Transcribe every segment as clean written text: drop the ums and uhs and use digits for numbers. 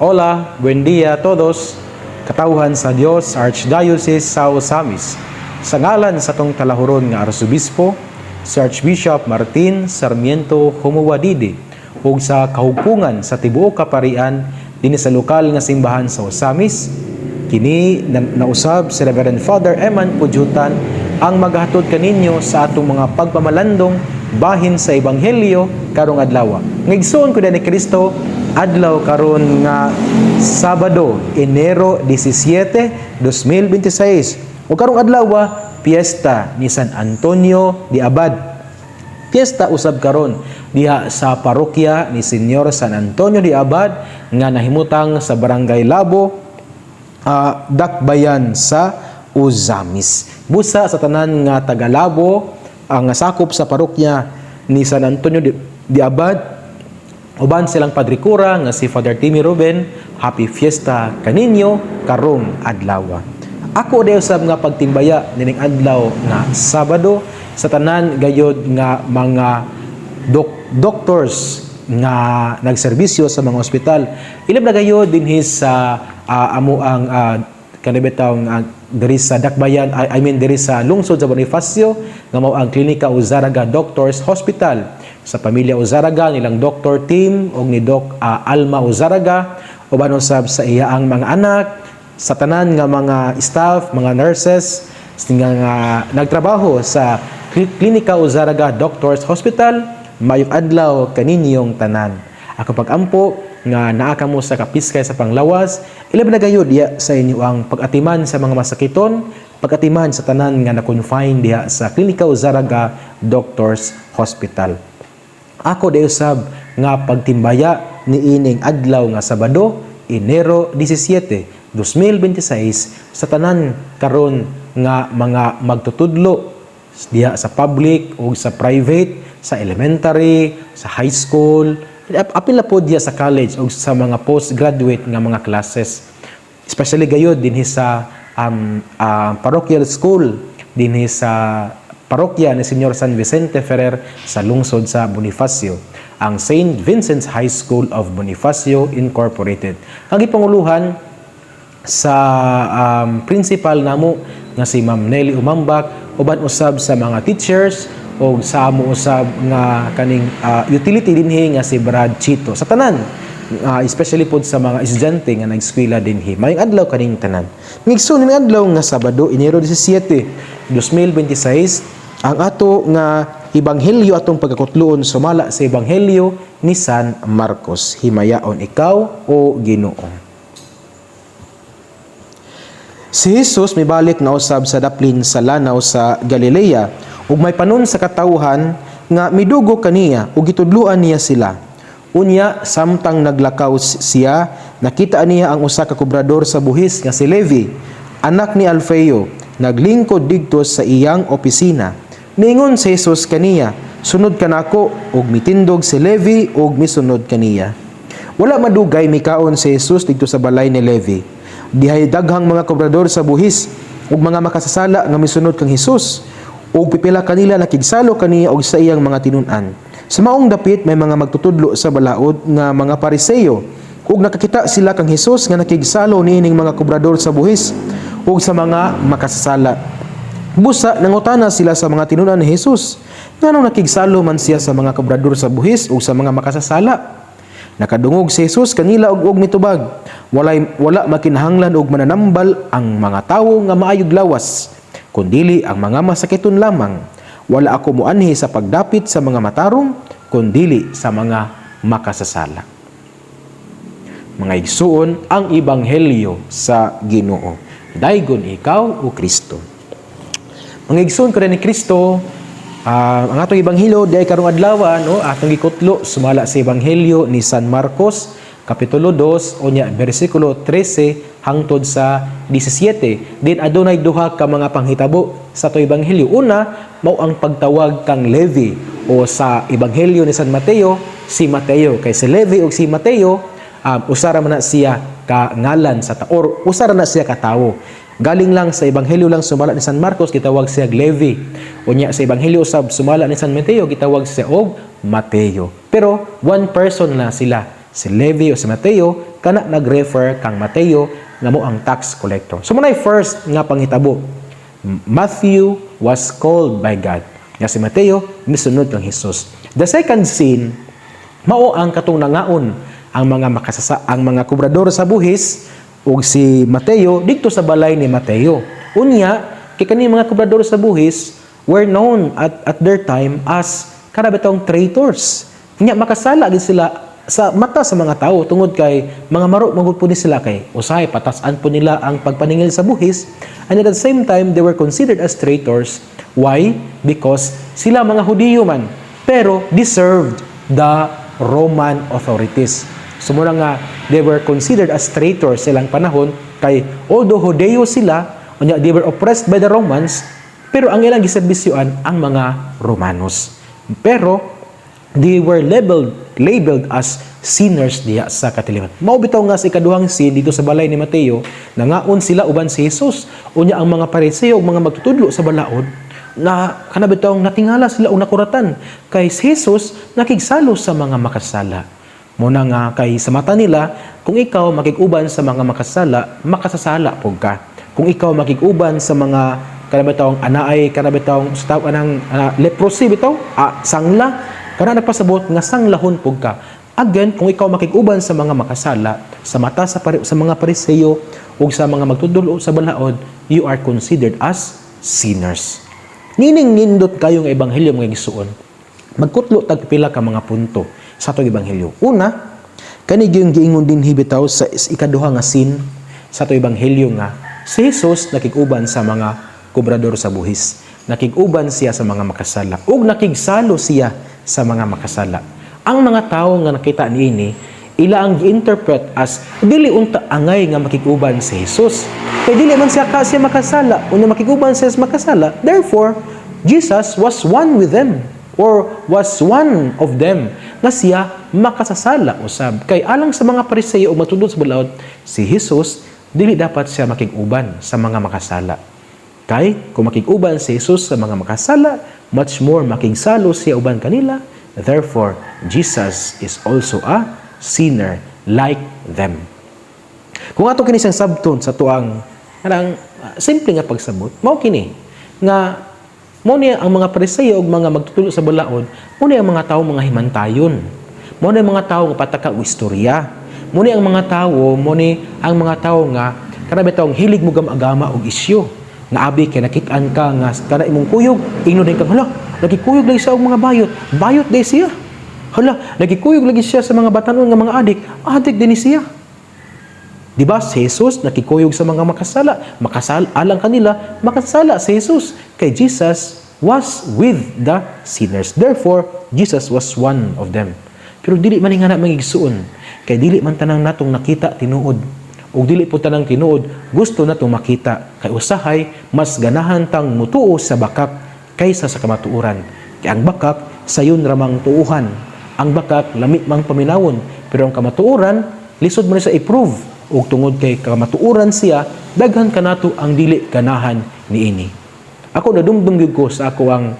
Hola, buen dia a todos. Katawhan sa Dios, Archdiocese sa Osamis. Sa ngalan sa tong talahuron nga Arsobispo, si Archbishop Martin Sarmiento Humuadidi, ug sa kahugpungan sa tibuok kaparian dinhi sa lokal nga simbahan sa Osamis, kini nausab si Reverend Father Eman Pujutan ang maghatod kaninyo sa atong mga pagpamalandong bahin sa Ebanghelyo karong adlaw. Ngigsoon ko ni Kristo adlaw karon nga Sabado, Enero 17, 2026. O karong adlaw piyesta ni San Antonio de Abad. Piyesta usab karon diha sa parokya ni Señor San Antonio de Abad nga nahimutang sa Barangay Labo, Dakbayan sa Osamis. Busa sa tanan nga taga-Labo ang sakop sa parokya ni San Antonio de Abad, uban silang padrikura nga si Father Timmy Ruben. Happy Fiesta kaninyo karong adlaw. Ako daw sab nga pagtimbaya nining adlaw nga Sabado sa tanan gayod nga mga doctors nga nagserbisyo sa mga ospital. Ilab na gayod dinhi sa amo ang kanibetaw diri sa Dakbayan, diri sa lungsod sa Bonifacio nga mao ang Klinika Uzaraga Doctors Hospital. Sa pamilya Uzaraga nilang Dr. Tim og ni Doc Alma Uzaraga, uban usab sa iya ang mga anak, sa tanan nga mga staff, mga nurses nga nagtrabaho sa Klinika Uzaraga Doctors Hospital. Mayong adlaw kaninyong tanan. Ako pagampo nga naa kamo sa kapiskay sa panglawas, ilab na gayud diya sa inyo ang pag-atiman sa mga masakiton, pag-atiman sa tanan nga na-confine diha sa Klinika Uzaraga Doctors Hospital. Ako dayo sab nga pagtimbaya ni ining adlaw nga Sabado, Enero 17, 2026 sa tanan karon nga mga magtutudlo diha sa public o sa private, sa elementary, sa high school, apil na po diya sa college o sa mga postgraduate nga mga classes. Especially gayud dinhi sa parochial school, dinhi sa parokya ni Señor San Vicente Ferrer sa lungsod sa Bonifacio, ang St. Vincent's High School of Bonifacio Incorporated. Ang ipanguluhan sa principal namo nga si Ma'am Nelly Umambak, uban usab sa mga teachers o sa amo usab nga kaning utility dinhi nga si Brad Chito. Sa tanan, especially pod sa mga estudyante nga nag-eskwela dinhi. Mayong adlaw kaning tanan. Ngigsoon ning adlaw nga Sabado, Enero 17, 2026, ang ato nga ebanghelyo atong pagkakutloon sumala sa ebanghelyo ni San Marcos. Himayaon ikaw o Ginoo. Si Jesus mibalik na usab sa daplin sa lanaw sa Galilea ug may panon sa katawhan nga midugo kaniya ug gitudloan niya sila. Unya samtang naglakaw siya, nakita niya ang usa ka kobrador sa buhis nga si Levi, anak ni Alfeo, naglingkod didto sa iyang opisina. Niingon si Jesus kaniya, "Sunod ka nako," ug mitindog si Levi ug misunod kaniya. Wala madugay mikaon si Jesus didto sa balay ni Levi. Dihay daghang mga kobrador sa buhis ug mga makasasala nga misunod kang Hesus, ug pipila kanila nakigsalo kaniya og sa iyang mga tinun-an. Sa maong dapit may mga magtutudlo sa balaod nga mga Pariseo, ug nakakita sila kang Hesus nga nakigsalo niining mga kobrador sa buhis ug sa mga makasasala. Busa nangutana sila sa mga tinun-an ni Hesus, nganong nakigsalo man siya sa mga kobrador sa buhis ug sa mga makasasala? Nakadungog si Jesus kanila og mitubag, wala makinahanglan og mananambal ang mga tawo nga maayog lawas, kundili ang mga masakiton lamang. Wala ako muanhi sa pagdapit sa mga matarong, kundili sa mga makasasala. Mga igsuon, ang ebanghelyo sa Ginoo. Daygon ikaw o Kristo. Mga igsuon ko ni Kristo, ang atong ebanghelyo di ay karong adlaw atong gikutlo sumala sa ebanghelyo ni San Marcos kapitulo 2 unya bersikulo 13 hangtod sa 17. Din adunay duha ka mga panghitabo sa atong ebanghelyo. Una, mao ang pagtawag kang Levi, o sa ebanghelyo ni San Mateo si Mateo, kay si Levi o si Mateo usara man na siya ka ngalan sa taor, usara na siya ka tawo. Galing lang sa ebanghelyo lang sumala ni San Marcos gitawag siya Levi. Unya sa ebanghelyo usab sumala ni San Mateo gitawag siya og Mateo. Pero one person na sila, si Levi o si Mateo kana nag-refer kang Mateo nga mo ang tax collector. So munay first nga panghitabo. Matthew was called by God. Nga si Mateo misunod kang Hesus. The second scene mao ang katong nangaon ang mga kubrador sa buhis ug si Mateo dito sa balay ni Mateo. Unya kay kani mga kubrador sa buhis were known at their time as karabitong traitors. Unya makasala gid sila sa mata sa mga tao tungod kay mga maro magud po ni sila kay usahay patasan po nila ang pagpaningil sa buhis, and at the same time they were considered as traitors. Why? Because sila mga Hudiyo man pero deserved the Roman authorities. So mura nga they were considered as traitors silang panahon kay although Hudiyo sila, unya they were oppressed by the Romans, pero ang ilang giserbisyoan ang mga Romanos. Pero they were labeled as sinners diya sa katiliwan. Mao bitaw nga sa ikaduhang scene dito sa balay ni Mateo, nangaon sila uban si Jesus. Unya ang mga Pariseo ug mga magtutudlo sa balaod na kana bitaw natingala sila og nakuratan kay si Jesus nakigsalo sa mga makasala. Muna nga kay sa mata nila, kung ikaw makig-uban sa mga makasala, makasasala pug ka. Kung ikaw makig-uban sa mga kanabitawng anaay, kanabitawng anang leprosy bitaw, sangla, kana nagpasabot nga sanglahon pug ka. Again, kung ikaw makig-uban sa mga makasala, sa mata sa mga Pariseo ug sa mga magtudlo sa balaod, you are considered as sinners. Nining nindot kayo nga ebanghelyo mga igsuon. Magkutlo tag pila ka mga punto sa atong ebanghelyo. Una, kani gyud giingon din hibitaw sa ikaduha nga scene sa atong ebanghelyo nga si Jesus nakig-uban sa mga kubrador sa buhis. Nakig-uban siya sa mga makasala ug nakigsalo siya sa mga makasala. Ang mga tawo nga nakita niini, ila ang gi-interpret as dili unta angay nga makig-uban si Jesus. Kay dili man siya makasala, unya makig-uban siya sa makasala. Therefore, Jesus was one with them or was one of them nga siya makasasala usab. Kay alang sa mga Pariseo ug matudlo sa balaod, si Jesus dili dapat siya makig-uban sa mga makasala. Kay kung makig-uban si Jesus sa mga makasala, much more makigsalo siya uban kanila. Therefore, Jesus is also a sinner like them. Kung ato kini siyang sabton sa tuang kanang simple nga pagsabot, mao kini nga mo ni ang mga Pariseo ug mga magtutulo sa balaod, mo ni ang mga tawo mga himantayon. Mo ni ang mga tawo nga pataka og istorya. Mo ni ang mga tawo, mo ni ang mga tawo nga kada bitawng hilig mo gam-agama og isyu. Nga abi kay nakit-an ka nga kada imong kuyog, ingno din kang hala, nagikuyog lagi siya og mga bayot. Bayot day siya. Hala, nagikuyog lagi siya sa mga batanon nga mga adik din siya. Di ba si Jesus nakikuyog sa mga makasala, alang kanila makasala si Jesus. Kay Jesus was with the sinners. Therefore, Jesus was one of them. Pero dili man nga na magigsuon. Kay dili man tanang natong nakita tinuod. O dili po tanang tinuod gusto natong makita. Kay usahay mas ganahan tang mutuo sa bakak kaysa sa kamatuoran. Kay ang bakak sayon ramang tuuhan. Ang bakak lamit mang paminawon. Pero ang kamatuoran lisod man sa i-prove. Ug tungod kay kamatuoran siya, daghan kanato ang dili ganahan niini. Ako nadumdum gyud ko sa ako ang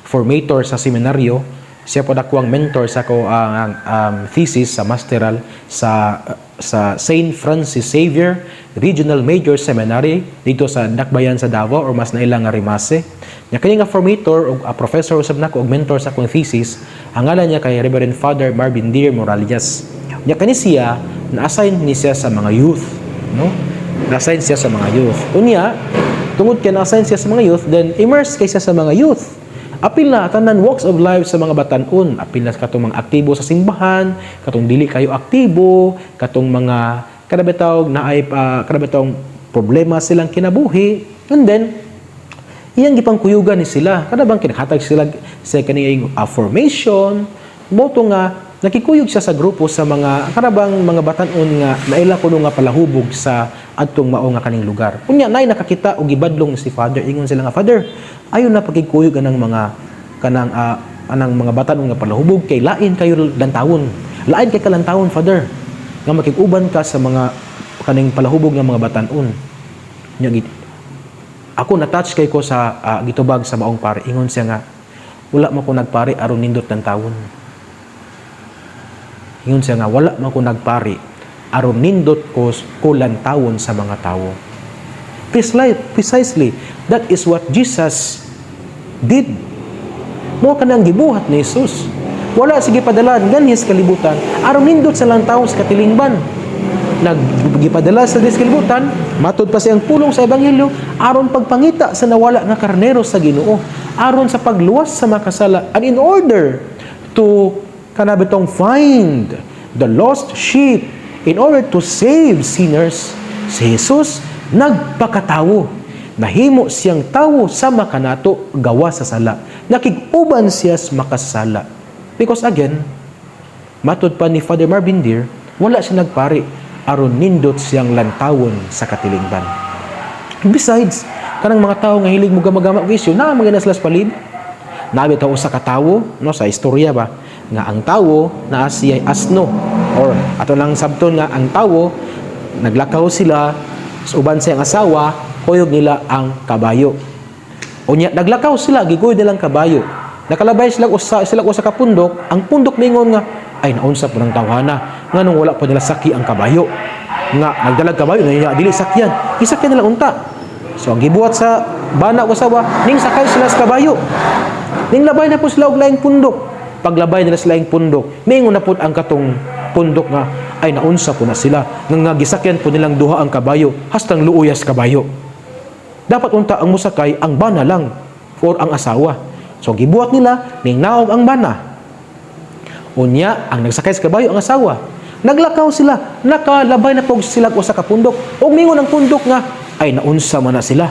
formator sa seminaryo, siya po ako ang mentor sa ako ang thesis sa masteral sa St. Francis Xavier Regional Major Seminary dito sa Dakbayan sa Davao or mas nailang nga Rimase. Nya kani nga formator o professor usab nako og mentor sa akong thesis, ang ngalan niya kay Reverend Father Marvin Deer Morales. Nya kani siya na-assign ni siya sa mga youth, no? Na-assign siya sa mga youth. Unya, tungod kay na-assign siya sa mga youth, then immerse kay siya sa mga youth. Apil na tanan walks of life sa mga batan-on. Apil na katong mga aktibo sa simbahan, katong dili kayo aktibo, katong mga kadabitawng problema silang kinabuhi. And then iyang gipangkuyugan ni sila. Kada bang kinakatag sila sa kaniyang formation, moto nga nakikuyog siya sa grupo sa mga karabang mga batan-on nga naila kuno nga palahubog sa adtong mao nga kaning lugar. Unya nay nakakita og gibadlong si Father, ingon sila nga Father, ayon na pagkikuyog anang mga kanang anang mga batan-on nga palahubog kay lain kayo lantawon. Lain kay kalantawon Father. Nga makig-uban ka sa mga kaning palahubog nga mga batan-on. Nya ako na-touch kay ko sa gitubag sa maong pare. Ingon siya nga wala man ko nagpare aron nindot lantawon. Ingon siya nga, wala man ko nagpari aron nindot ko kulantawon sa mga tawo. Precisely, that is what Jesus did. Mo kanang gibuhat ni Jesus. Wala sige padalan ganis kalibutan aron nindot sa lang tawo sa katilingban. Naggipadala sa kalibutan, matud pa siyang pulong sa ebanghelyo aron pagpangita sa nawala nga karnero sa Ginoo, aron sa pagluwas sa makasala, and in order to kanabitong find the lost sheep, in order to save sinners, si Jesus nagpakatawo. Nahimo siyang tawo sa makanato gawa sa sala. Nakig-uban siya sa makasala. Because again, matud pa ni Father Marvin Deer, wala siya nagpari aron nindot siyang lantawon sa katilingban. Besides, kanang mga tao nga hilig mo gamagama og isyu, na mga naslas palid. Nabi tao sa katawo, no, sa istorya ba, nga ang tawo naa siya asno, or ato lang sabton nga ang tawo naglakaw sila sa uban siyang asawa, kuyog nila ang kabayo. Unya naglakaw sila, gigoy nilang kabayo. Nakalabay sila usa ka pundok, ang pundok mingon nga ay naunsa po ng tawhana nga nung wala po nila saki ang kabayo. Nga nagdalag kabayo na dili sakyan. Isakyan nila unta. So ang gibuhat sa bana o asawa, ning sakay sila sa kabayo. Ning labay na po sila og laing pundok. Paglabay nila sa laing pundok, mingon na po ang katong pundok nga ay naunsa po na sila nga gisakyan po nilang duha ang kabayo hastang luuyas kabayo. Dapat unta ang musakay ang bana lang or ang asawa. So gibuhat nila ning naog ang bana. Unya ang nagsakay sa kabayo ang asawa. Naglakaw sila, nakalabay na po sila usa ka pundok. Og mingon ang pundok nga ay naunsa man na sila.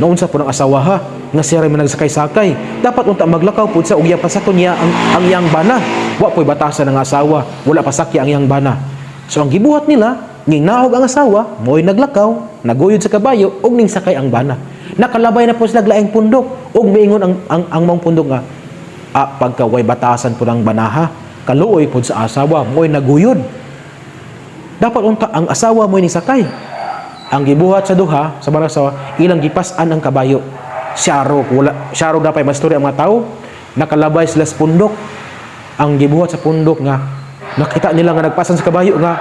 Naunsa po ng asawa ha nga siya rin nagsakay-sakay. Dapat unta maglakaw po sa ugya pasakon niya ang iyang bana. Wa po'y batasan ng asawa, wala pasakya ang iyang bana. So ang gibuhat nila, nging naog ang asawa, mo'y naglakaw, naguyod sa kabayo, og ning sakay ang bana. Nakalabay na po sila laing pundok, og miingon ang mga pundok nga, pagka way batasan po ng banaha, kaluoy po sa asawa, mo'y naguyod. Dapat unta ang asawa mo'y nisakay. Ang gibuhat sa duha, sa barang asawa, ilang gipas-an ang kabayo. Syaro dapay masturya ang mga tao, nakalabay sila sa pundok. Ang gibuhat sa pundok nga, nakita nila nga nagpasan sa kabayo nga,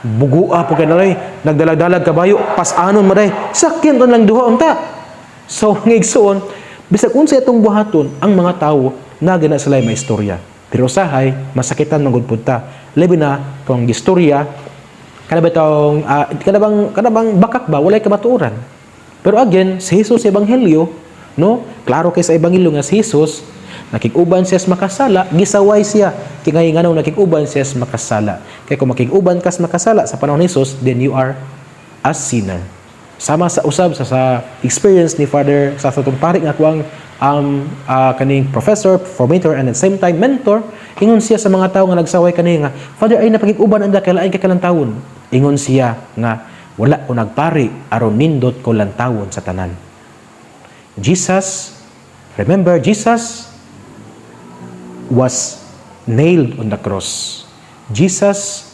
bugua po kayo nalay, nagdalag-dalag kabayo, pas-anon mo day, sakyan lang duha unta. So, ngigsoon, bisag unsa itong buhaton, ang mga tao, nagana sila may istorya. Pero usahay, masakitan magudpunta. Labi na, kung istorya, kanabang bakak ba, walay kamatuoran. Pero again, si Jesus sa Ebanghelyo, no? Klaro kay sa Ebanghelyo nga si Jesus, nakig-uban siya sa makasala, gisaway siya. Kaya nga nung nakig-uban siya sa makasala. Kaya kung makig-uban ka sa makasala sa panahon ni Jesus, then you are a sinner. Sama sa usab sa experience ni Father sa atong pari nga kuang kaning professor, formator, and at the same time mentor, ingon siya sa mga tao nga nagsaway kani nga, Father, ay napagig-uban anda kay lain kay kalantawon. Ingon siya nga, wala ko nagpari aron nindot ko lantawon sa tanan. Jesus, remember, Jesus was nailed on the cross. Jesus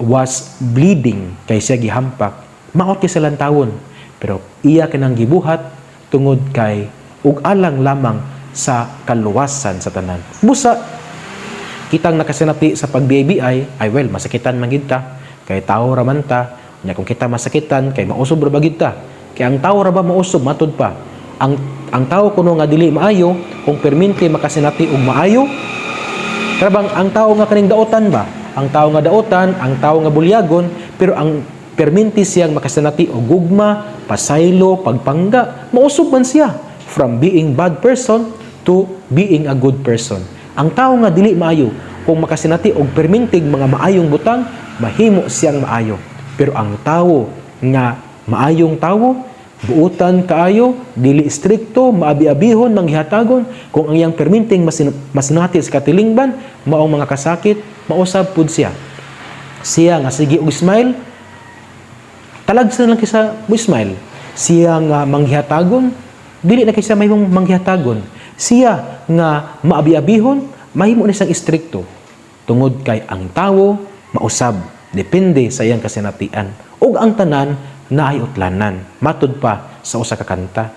was bleeding kay siya gihampak. Maot kay sa lantawon. Pero iya kanang gibuhat tungod kay ug alang lamang sa kaluwasan sa tanan. Busa kitang nakasinati sa pag-BABI ay well, masakitan man gid ta kay tao ra man ta. Nya kung kita masakitan kay mausob ra ba gid ta. Kay ang tao ra ba mausob matud pa. Ang tao kuno nga dili maayo kung perminti makasinati og maayo. Karabang ang tao nga kaning daotan ba? Ang tao nga daotan, ang tao nga bulyagon, pero ang perminti siyang makasinati og gugma, pasaylo, pagpangga, mausob man siya from being bad person to being a good person. Ang tao nga dili maayo, kung makasinati og permintig mga maayong butang, mahimo siyang maayo. Pero ang tao nga maayong tao, buutan kaayo, dili strikto, maabi-abihon, manghihatagon, kung ang iyang perminting masinati sa katilingban, maong mga kasakit, mausab pud siya. Siya nga sige og smile, talagsan lang kisa mo smile. Siya nga manghihatagon, dili na kisa mahimong manghihatagon. Siya nga maabi-abihon, mahimo na siyang istrikto. Tungod kay ang tawo mausab, depende sa iyang kasinatian. Ug ang tanan naay utlanan. Matud pa sa usa ka kanta.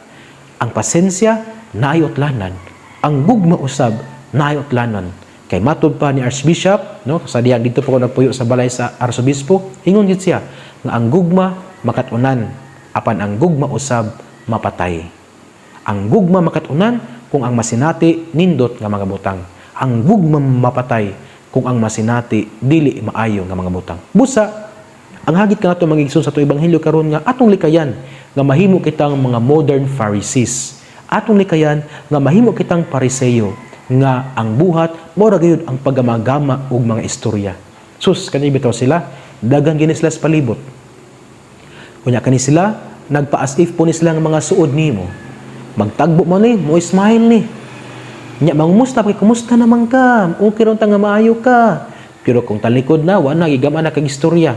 Ang pasensya naay utlanan. Ang gugma usab naay utlanan. Kay matod pa ni Archbishop, no, sa diyang dito po ko nagpuyo sa balay sa Arsobispo, ingon gid siya nga ang gugma makatunan, apan ang gugma usab mapatay. Ang gugma makatunan kung ang masinati nindot nga mga butang. Ang gugma mapatay kung ang masinati dili maayo nga mga butang. Busa, ang hagit ka nato magigsun sa to ebanghelyo karon nga atong likayan nga mahimo kitang mga modern Pharisees. Atong likayan nga mahimo kitang Pariseyo nga ang buhat mora gayud ang paggamagama og mga istorya. Sus, kani bitaw sila daghang gini sila sa palibot. Kunya kani sila nagpa-as if po ni sila nga mga suod nimo. Magtagbo man ni, mo smile ni. Nya mangumusta kay kumusta naman ka? Okay ron ta nga maayo ka. Pero kung talikod na wa na gigaman na kag istorya.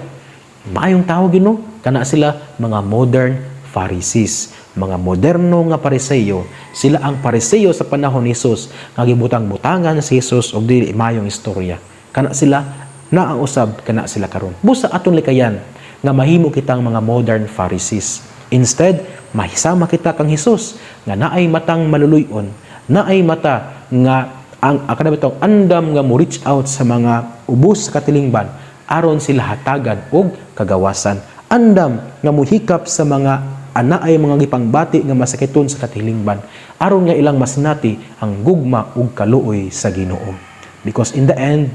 Maayong tao gino kana sila mga modern Pharisees, mga moderno nga Pariseyo. Sila ang Pariseyo sa panahon ni Jesus nga gibutang-butangan si Jesus og dili maayong istorya. Kana sila na ang usab kana sila karon. Busa aton likayan nga mahimo kitang mga modern Pharisees. Instead, mahisama kita kang Jesus nga naay matang maluluyon, naay mata nga ang akadabitong andam nga mo reach out sa mga ubos sa katilingban aron sila hatagan og kagawasan. Andam nga muhikap sa mga anaay mga gipangbati nga masakiton sa katilingban aron nga ilang masinati ang gugma ug kaluoy sa Ginoo. Because in the end,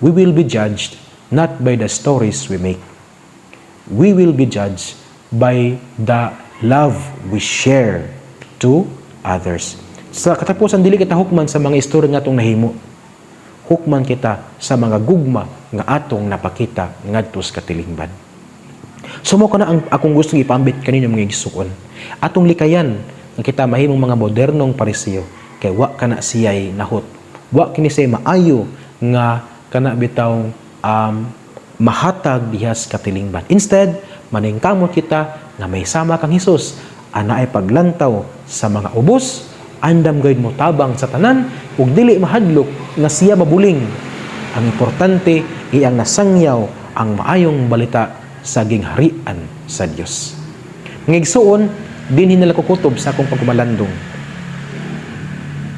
we will be judged not by the stories we make. We will be judged by the love we share to others. Sa katapusan, dili kita hukman sa mga istorya nga atong nahimo. Hukman kita sa mga gugma nga atong napakita ngadto sa katilingban. Sumo ka na ang akong gustong ipambit kaninyo mga igsuon. Atong likayan nga kita mahimong mga modernong Pariseyo kay wa kana siyay nahot. Wa kini say maayo nga kana bitaw mahatag diha sa katilingban. Instead, maningkamot kita nga may sama kang Hesus ana ay paglantaw sa mga ubos, andam gayud mo tabang sa tanan ug dili mahadlok nga siya mabuling. Ang importante iyang nasangyaw ang maayong balita sa gingharian sa Dios. Ngigsuon dinhi nila kukutob sa akong pagkumalandong.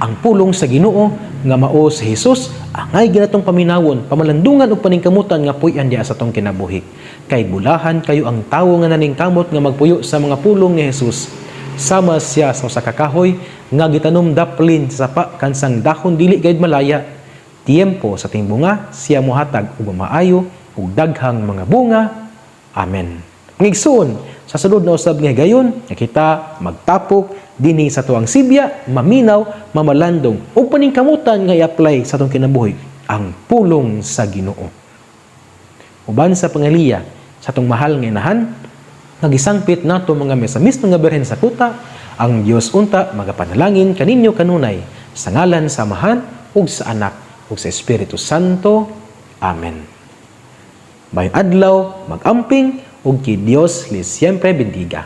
Ang pulong sa Ginoo nga mao sa Hesus angay ginatong paminawon, pamalandungan ug paningkamutan nga puy-an diha sa atong kinabuhi. Kay bulahan kayo ang tawo nga naningkamot nga magpuyo sa mga pulong ni Hesus. Sama siya sa usa ka kahoy nga gitanom daplin sa sapa kansang dahon dili gayud malaya. Tiempo sa timbunga siya mohatag og maayo ug daghang mga bunga. Amen. Ngigsuon sa sulod na usab nga gayon nga kita magtapok dinhi sa tuang Sibya, maminaw, mamalandong ug paningkamutan nga i-apply sa atong kinabuhi ang pulong sa Ginoo. Uban sa pangaliya sa atong mahal nga inahan, nagisangpit nato mga mesamis nga berhen sa kuta, ang Dios unta magapanalangin kaninyo kanunay sa ngalan sa Amahan ug sa Anak ug sa Espiritu Santo. Amen. Bayong adlaw, mag-amping ug ki Dios les siempre bendiga.